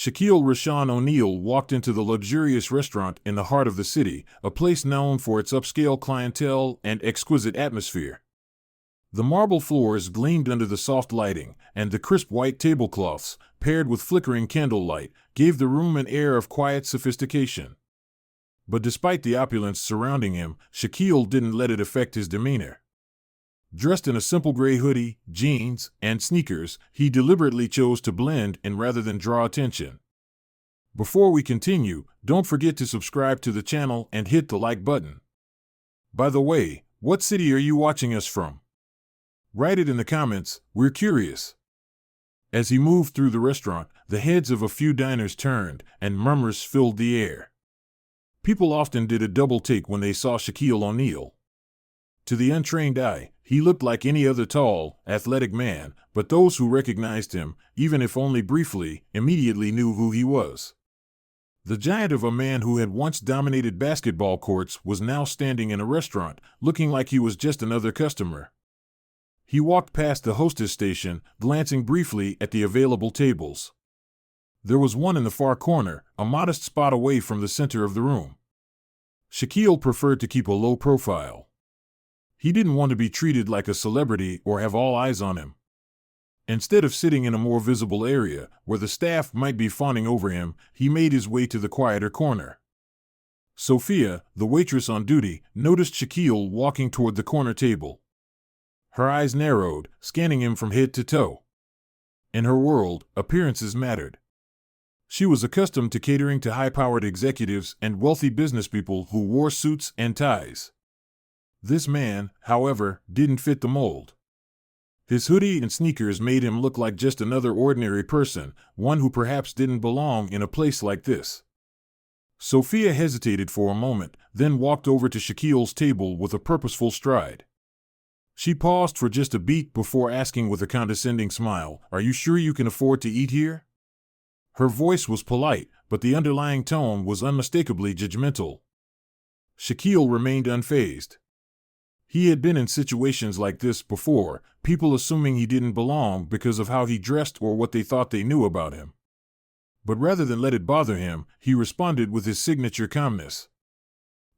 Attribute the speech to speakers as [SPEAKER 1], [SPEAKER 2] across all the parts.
[SPEAKER 1] Shaquille Rashawn O'Neal walked into the luxurious restaurant in the heart of the city, a place known for its upscale clientele and exquisite atmosphere. The marble floors gleamed under the soft lighting, and the crisp white tablecloths, paired with flickering candlelight, gave the room an air of quiet sophistication. But despite the opulence surrounding him, Shaquille didn't let it affect his demeanor. Dressed in a simple gray hoodie, jeans, and sneakers, he deliberately chose to blend in rather than draw attention. Before we continue, don't forget to subscribe to the channel and hit the like button. By the way, what city are you watching us from? Write it in the comments, we're curious. As he moved through the restaurant, the heads of a few diners turned, and murmurs filled the air. People often did a double take when they saw Shaquille O'Neal. To the untrained eye, he looked like any other tall, athletic man, but those who recognized him, even if only briefly, immediately knew who he was. The giant of a man who had once dominated basketball courts was now standing in a restaurant, looking like he was just another customer. He walked past the hostess station, glancing briefly at the available tables. There was one in the far corner, a modest spot away from the center of the room. Shaquille preferred to keep a low profile. He didn't want to be treated like a celebrity or have all eyes on him. Instead of sitting in a more visible area, where the staff might be fawning over him, he made his way to the quieter corner. Sophia, the waitress on duty, noticed Shaquille walking toward the corner table. Her eyes narrowed, scanning him from head to toe. In her world, appearances mattered. She was accustomed to catering to high-powered executives and wealthy businesspeople who wore suits and ties. This man, however, didn't fit the mold. His hoodie and sneakers made him look like just another ordinary person, one who perhaps didn't belong in a place like this. Sophia hesitated for a moment, then walked over to Shaquille's table with a purposeful stride. She paused for just a beat before asking with a condescending smile, "Are you sure you can afford to eat here?" Her voice was polite, but the underlying tone was unmistakably judgmental. Shaquille remained unfazed. He had been in situations like this before, people assuming he didn't belong because of how he dressed or what they thought they knew about him. But rather than let it bother him, he responded with his signature calmness.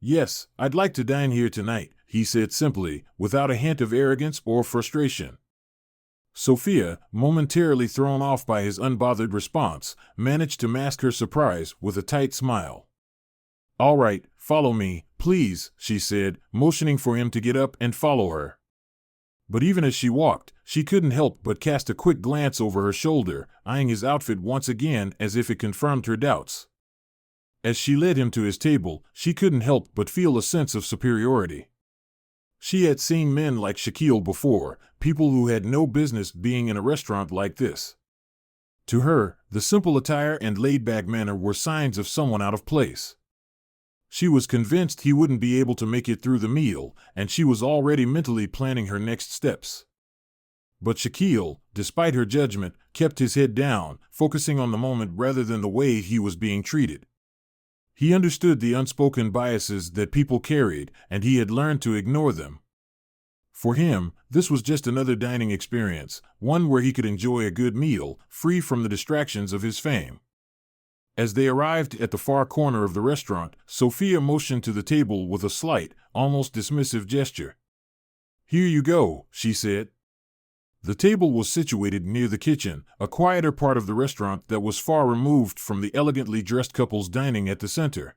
[SPEAKER 1] "Yes, I'd like to dine here tonight," he said simply, without a hint of arrogance or frustration. Sophia, momentarily thrown off by his unbothered response, managed to mask her surprise with a tight smile. "All right, follow me, please," she said, motioning for him to get up and follow her. But even as she walked, she couldn't help but cast a quick glance over her shoulder, eyeing his outfit once again as if it confirmed her doubts. As she led him to his table, she couldn't help but feel a sense of superiority. She had seen men like Shaquille before, people who had no business being in a restaurant like this. To her, the simple attire and laid-back manner were signs of someone out of place. She was convinced he wouldn't be able to make it through the meal, and she was already mentally planning her next steps. But Shaquille, despite her judgment, kept his head down, focusing on the moment rather than the way he was being treated. He understood the unspoken biases that people carried, and he had learned to ignore them. For him, this was just another dining experience, one where he could enjoy a good meal, free from the distractions of his fame. As they arrived at the far corner of the restaurant, Sophia motioned to the table with a slight, almost dismissive gesture. "Here you go," she said. The table was situated near the kitchen, a quieter part of the restaurant that was far removed from the elegantly dressed couples dining at the center.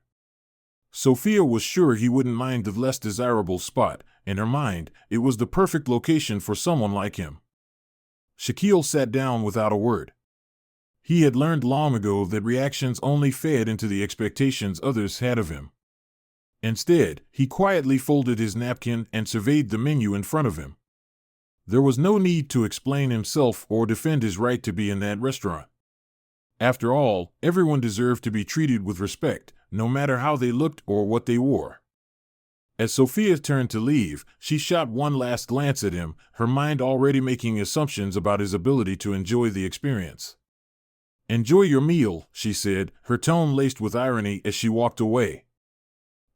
[SPEAKER 1] Sophia was sure he wouldn't mind the less desirable spot. In her mind, it was the perfect location for someone like him. Shaquille sat down without a word. He had learned long ago that reactions only fed into the expectations others had of him. Instead, he quietly folded his napkin and surveyed the menu in front of him. There was no need to explain himself or defend his right to be in that restaurant. After all, everyone deserved to be treated with respect, no matter how they looked or what they wore. As Sophia turned to leave, she shot one last glance at him, her mind already making assumptions about his ability to enjoy the experience. "Enjoy your meal," she said, her tone laced with irony as she walked away.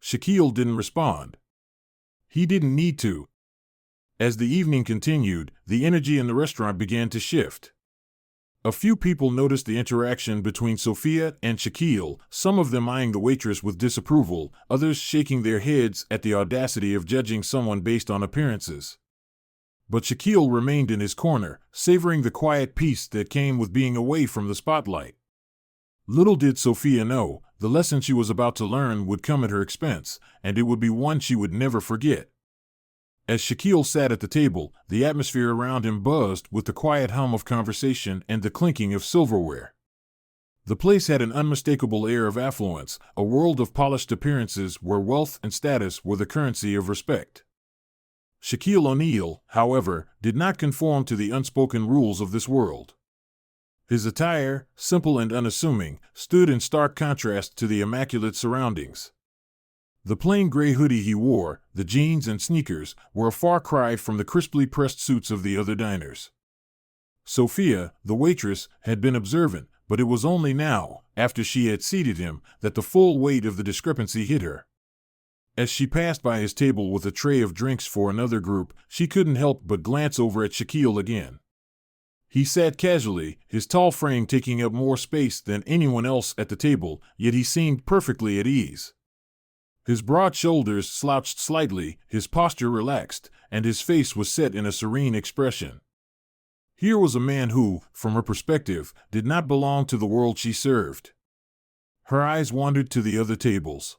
[SPEAKER 1] Shaquille didn't respond. He didn't need to. As the evening continued, the energy in the restaurant began to shift. A few people noticed the interaction between Sophia and Shaquille, some of them eyeing the waitress with disapproval, others shaking their heads at the audacity of judging someone based on appearances. But Shaquille remained in his corner, savoring the quiet peace that came with being away from the spotlight. Little did Sophia know, the lesson she was about to learn would come at her expense, and it would be one she would never forget. As Shaquille sat at the table, the atmosphere around him buzzed with the quiet hum of conversation and the clinking of silverware. The place had an unmistakable air of affluence, a world of polished appearances where wealth and status were the currency of respect. Shaquille O'Neal, however, did not conform to the unspoken rules of this world. His attire, simple and unassuming, stood in stark contrast to the immaculate surroundings. The plain gray hoodie he wore, the jeans and sneakers, were a far cry from the crisply pressed suits of the other diners. Sophia, the waitress, had been observant, but it was only now, after she had seated him, that the full weight of the discrepancy hit her. As she passed by his table with a tray of drinks for another group, she couldn't help but glance over at Shaquille again. He sat casually, his tall frame taking up more space than anyone else at the table, yet he seemed perfectly at ease. His broad shoulders slouched slightly, his posture relaxed, and his face was set in a serene expression. Here was a man who, from her perspective, did not belong to the world she served. Her eyes wandered to the other tables.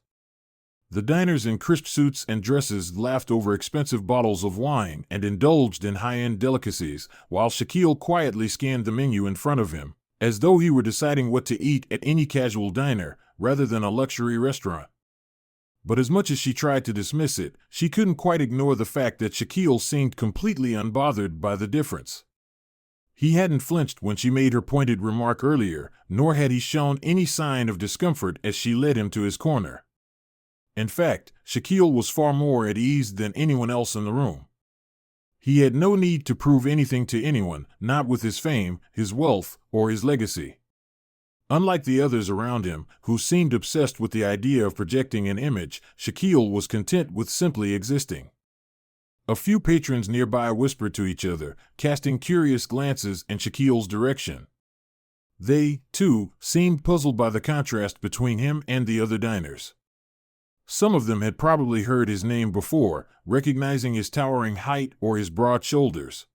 [SPEAKER 1] The diners in crisp suits and dresses laughed over expensive bottles of wine and indulged in high-end delicacies, while Shaquille quietly scanned the menu in front of him, as though he were deciding what to eat at any casual diner, rather than a luxury restaurant. But as much as she tried to dismiss it, she couldn't quite ignore the fact that Shaquille seemed completely unbothered by the difference. He hadn't flinched when she made her pointed remark earlier, nor had he shown any sign of discomfort as she led him to his corner. In fact, Shaquille was far more at ease than anyone else in the room. He had no need to prove anything to anyone, not with his fame, his wealth, or his legacy. Unlike the others around him, who seemed obsessed with the idea of projecting an image, Shaquille was content with simply existing. A few patrons nearby whispered to each other, casting curious glances in Shaquille's direction. They, too, seemed puzzled by the contrast between him and the other diners. Some of them had probably heard his name before, recognizing his towering height or his broad shoulders.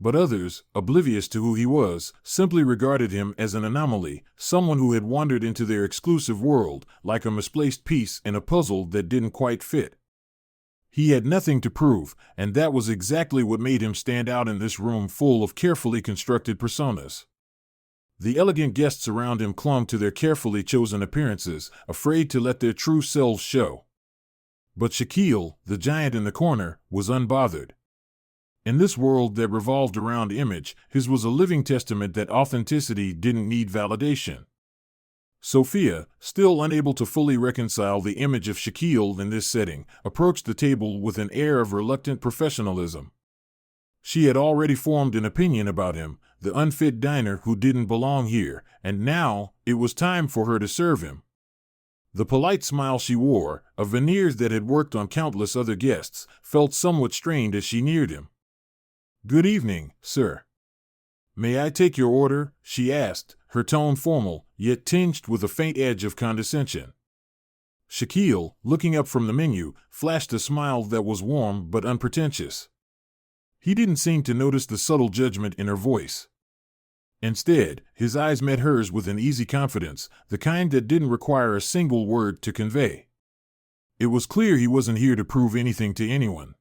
[SPEAKER 1] But others, oblivious to who he was, simply regarded him as an anomaly, someone who had wandered into their exclusive world, like a misplaced piece in a puzzle that didn't quite fit. He had nothing to prove, and that was exactly what made him stand out in this room full of carefully constructed personas. The elegant guests around him clung to their carefully chosen appearances, afraid to let their true selves show. But Shaquille, the giant in the corner, was unbothered. In this world that revolved around image, his was a living testament that authenticity didn't need validation. Sophia, still unable to fully reconcile the image of Shaquille in this setting, approached the table with an air of reluctant professionalism. She had already formed an opinion about him, the unfit diner who didn't belong here, and now it was time for her to serve him. The polite smile she wore, a veneer that had worked on countless other guests, felt somewhat strained as she neared him. "Good evening, sir. May I take your order?" she asked, her tone formal, yet tinged with a faint edge of condescension. Shaquille, looking up from the menu, flashed a smile that was warm but unpretentious. He didn't seem to notice the subtle judgment in her voice. Instead, his eyes met hers with an easy confidence, the kind that didn't require a single word to convey. It was clear he wasn't here to prove anything to anyone.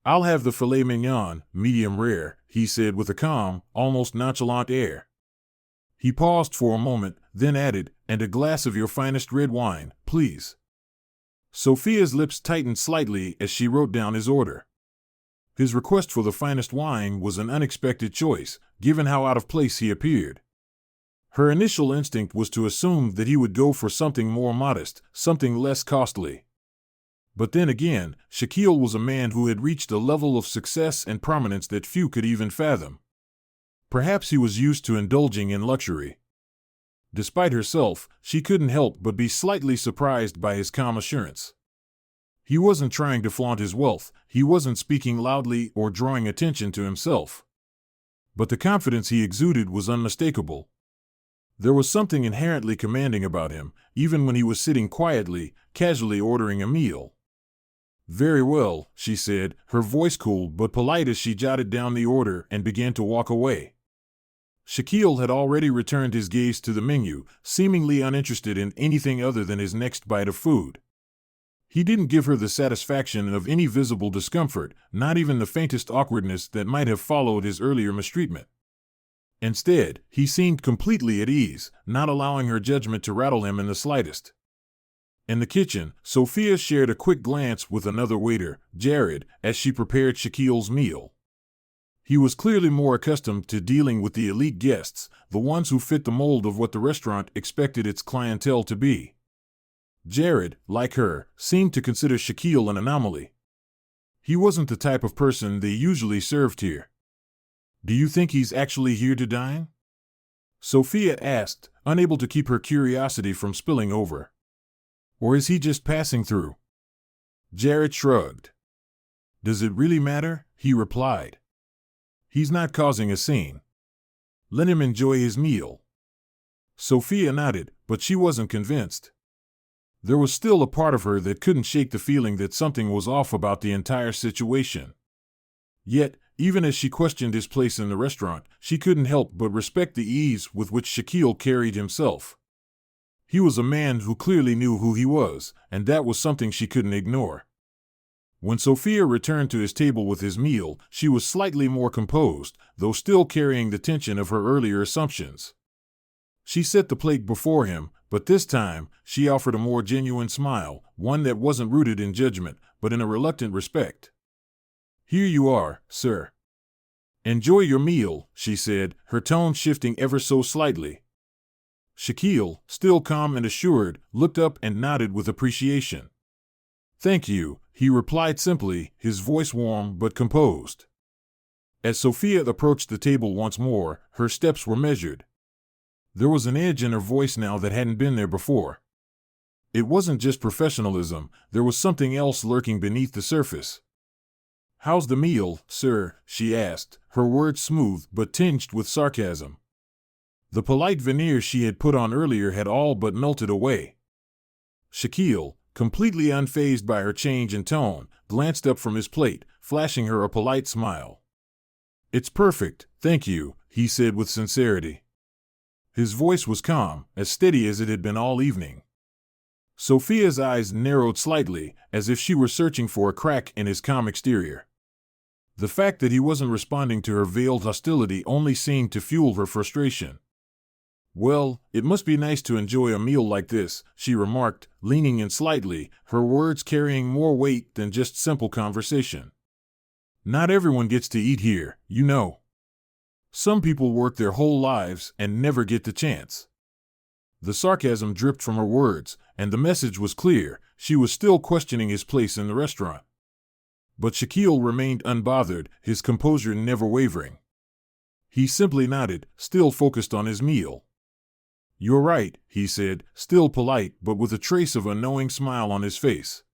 [SPEAKER 1] "I'll have the filet mignon, medium rare," he said with a calm, almost nonchalant air. He paused for a moment, then added, "And a glass of your finest red wine, please." Sophia's lips tightened slightly as she wrote down his order. His request for the finest wine was an unexpected choice, given how out of place he appeared. Her initial instinct was to assume that he would go for something more modest, something less costly. But then again, Shaquille was a man who had reached a level of success and prominence that few could even fathom. Perhaps he was used to indulging in luxury. Despite herself, she couldn't help but be slightly surprised by his calm assurance. He wasn't trying to flaunt his wealth, he wasn't speaking loudly or drawing attention to himself. but the confidence he exuded was unmistakable. There was something inherently commanding about him, even when he was sitting quietly, casually ordering a meal. "Very well," she said, her voice cool but polite as she jotted down the order and began to walk away. Shaquille had already returned his gaze to the menu, seemingly uninterested in anything other than his next bite of food. He didn't give her the satisfaction of any visible discomfort, not even the faintest awkwardness that might have followed his earlier mistreatment. Instead, he seemed completely at ease, not allowing her judgment to rattle him in the slightest. In the kitchen, Sophia shared a quick glance with another waiter, Jared, as she prepared Shaquille's meal. He was clearly more accustomed to dealing with the elite guests, the ones who fit the mold of what the restaurant expected its clientele to be. Jared, like her, seemed to consider Shaquille an anomaly. He wasn't the type of person they usually served here. "Do you think he's actually here to dine?" Sophia asked, unable to keep her curiosity from spilling over. "Or is he just passing through?" Jared shrugged. "Does it really matter?" he replied. "He's not causing a scene. Let him enjoy his meal." Sophia nodded, but she wasn't convinced. There was still a part of her that couldn't shake the feeling that something was off about the entire situation. Yet, even as she questioned his place in the restaurant, she couldn't help but respect the ease with which Shaquille carried himself. He was a man who clearly knew who he was, and that was something she couldn't ignore. When Sophia returned to his table with his meal, she was slightly more composed, though still carrying the tension of her earlier assumptions. She set the plate before him, but this time, she offered a more genuine smile, one that wasn't rooted in judgment, but in a reluctant respect. "Here you are, sir. Enjoy your meal," she said, her tone shifting ever so slightly. Shaquille, still calm and assured, looked up and nodded with appreciation. "Thank you," he replied simply, his voice warm but composed. As Sophia approached the table once more, her steps were measured. There was an edge in her voice now that hadn't been there before. It wasn't just professionalism, there was something else lurking beneath the surface. "How's the meal, sir?" she asked, her words smooth but tinged with sarcasm. The polite veneer she had put on earlier had all but melted away. Shaquille, completely unfazed by her change in tone, glanced up from his plate, flashing her a polite smile. "It's perfect, thank you," he said with sincerity. His voice was calm, as steady as it had been all evening. Sophia's eyes narrowed slightly, as if she were searching for a crack in his calm exterior. The fact that he wasn't responding to her veiled hostility only seemed to fuel her frustration. "Well, it must be nice to enjoy a meal like this," she remarked, leaning in slightly, her words carrying more weight than just simple conversation. "Not everyone gets to eat here, you know. Some people work their whole lives and never get the chance." The sarcasm dripped from her words, and the message was clear: she was still questioning his place in the restaurant. But Shaquille remained unbothered, his composure never wavering. He simply nodded, still focused on his meal. "You're right," he said, still polite but with a trace of a knowing smile on his face.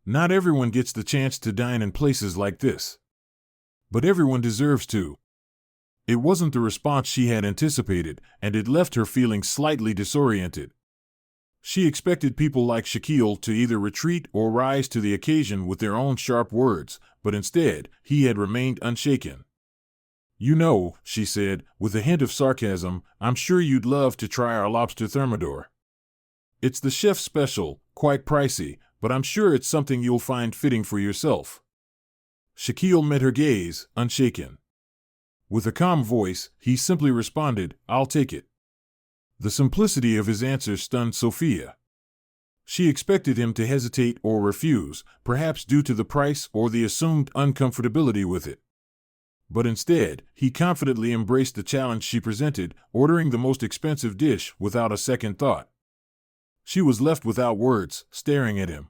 [SPEAKER 1] "Not everyone gets the chance to dine in places like this. But everyone deserves to." It wasn't the response she had anticipated, and it left her feeling slightly disoriented. She expected people like Shaquille to either retreat or rise to the occasion with their own sharp words, but instead, he had remained unshaken. "You know," she said, with a hint of sarcasm, "I'm sure you'd love to try our lobster thermidor. It's the chef's special, quite pricey, but I'm sure it's something you'll find fitting for yourself." Shaquille met her gaze, unshaken. With a calm voice, he simply responded, "I'll take it." The simplicity of his answer stunned Sophia. She expected him to hesitate or refuse, perhaps due to the price or the assumed uncomfortability with it. But instead, he confidently embraced the challenge she presented, ordering the most expensive dish without a second thought. She was left without words, staring at him.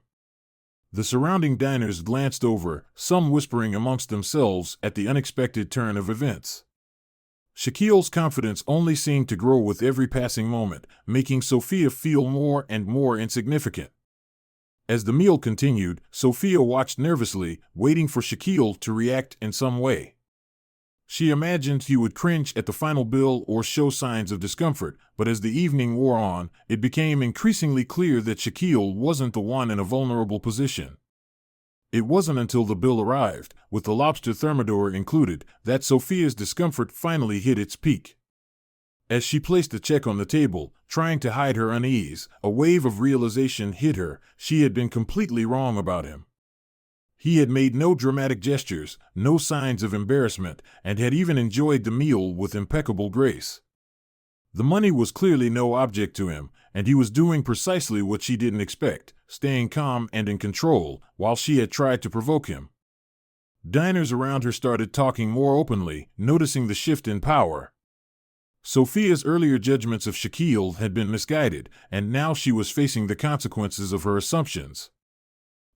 [SPEAKER 1] The surrounding diners glanced over, some whispering amongst themselves at the unexpected turn of events. Shaquille's confidence only seemed to grow with every passing moment, making Sophia feel more and more insignificant. As the meal continued, Sophia watched nervously, waiting for Shaquille to react in some way. She imagined he would cringe at the final bill or show signs of discomfort, but as the evening wore on, it became increasingly clear that Shaquille wasn't the one in a vulnerable position. It wasn't until the bill arrived, with the lobster thermidor included, that Sophia's discomfort finally hit its peak. As she placed the check on the table, trying to hide her unease, a wave of realization hit her. She had been completely wrong about him. He had made no dramatic gestures, no signs of embarrassment, and had even enjoyed the meal with impeccable grace. The money was clearly no object to him, and he was doing precisely what she didn't expect, staying calm and in control, while she had tried to provoke him. Diners around her started talking more openly, noticing the shift in power. Sophia's earlier judgments of Shaquille had been misguided, and now she was facing the consequences of her assumptions.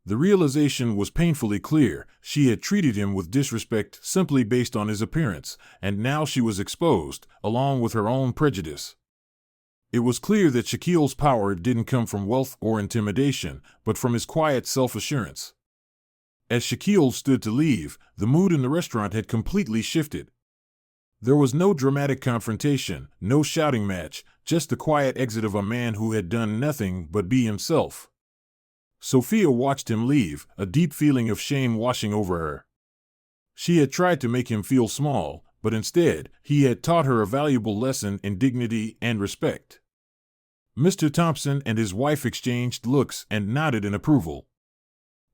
[SPEAKER 1] The realization was painfully clear. She had treated him with disrespect simply based on his appearance, and now she was exposed, along with her own prejudice. It was clear that Shaquille's power didn't come from wealth or intimidation, but from his quiet self-assurance. As Shaquille stood to leave, the mood in the restaurant had completely shifted. There was no dramatic confrontation, no shouting match, just the quiet exit of a man who had done nothing but be himself. Sophia watched him leave, a deep feeling of shame washing over her. She had tried to make him feel small, but instead, he had taught her a valuable lesson in dignity and respect. Mr. Thompson and his wife exchanged looks and nodded in approval.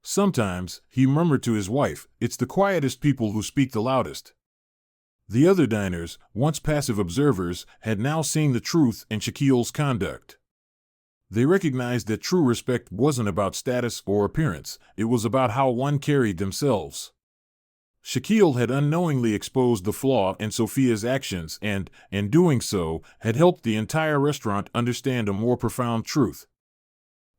[SPEAKER 1] Sometimes, he murmured to his wife, it's the quietest people who speak the loudest. The other diners, once passive observers, had now seen the truth in Shaquille's conduct. They recognized that true respect wasn't about status or appearance, it was about how one carried themselves. Shaquille had unknowingly exposed the flaw in Sophia's actions and, in doing so, had helped the entire restaurant understand a more profound truth.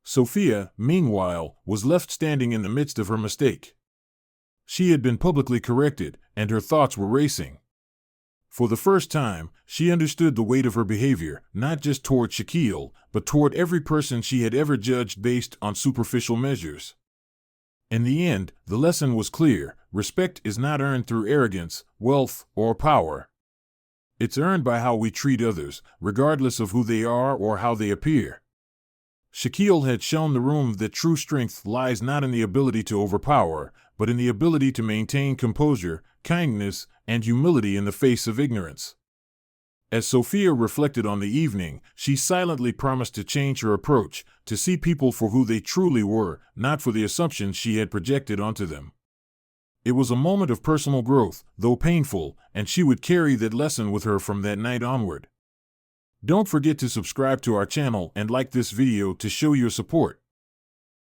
[SPEAKER 1] Sophia, meanwhile, was left standing in the midst of her mistake. She had been publicly corrected, and her thoughts were racing. For the first time, she understood the weight of her behavior, not just toward Shaquille, but toward every person she had ever judged based on superficial measures. In the end, the lesson was clear: respect is not earned through arrogance, wealth, or power. It's earned by how we treat others, regardless of who they are or how they appear. Shaquille had shown the room that true strength lies not in the ability to overpower, but in the ability to maintain composure, kindness, and humility in the face of ignorance. As Sophia reflected on the evening, she silently promised to change her approach, to see people for who they truly were, not for the assumptions she had projected onto them. It was a moment of personal growth, though painful, and she would carry that lesson with her from that night onward. Don't forget to subscribe to our channel and like this video to show your support.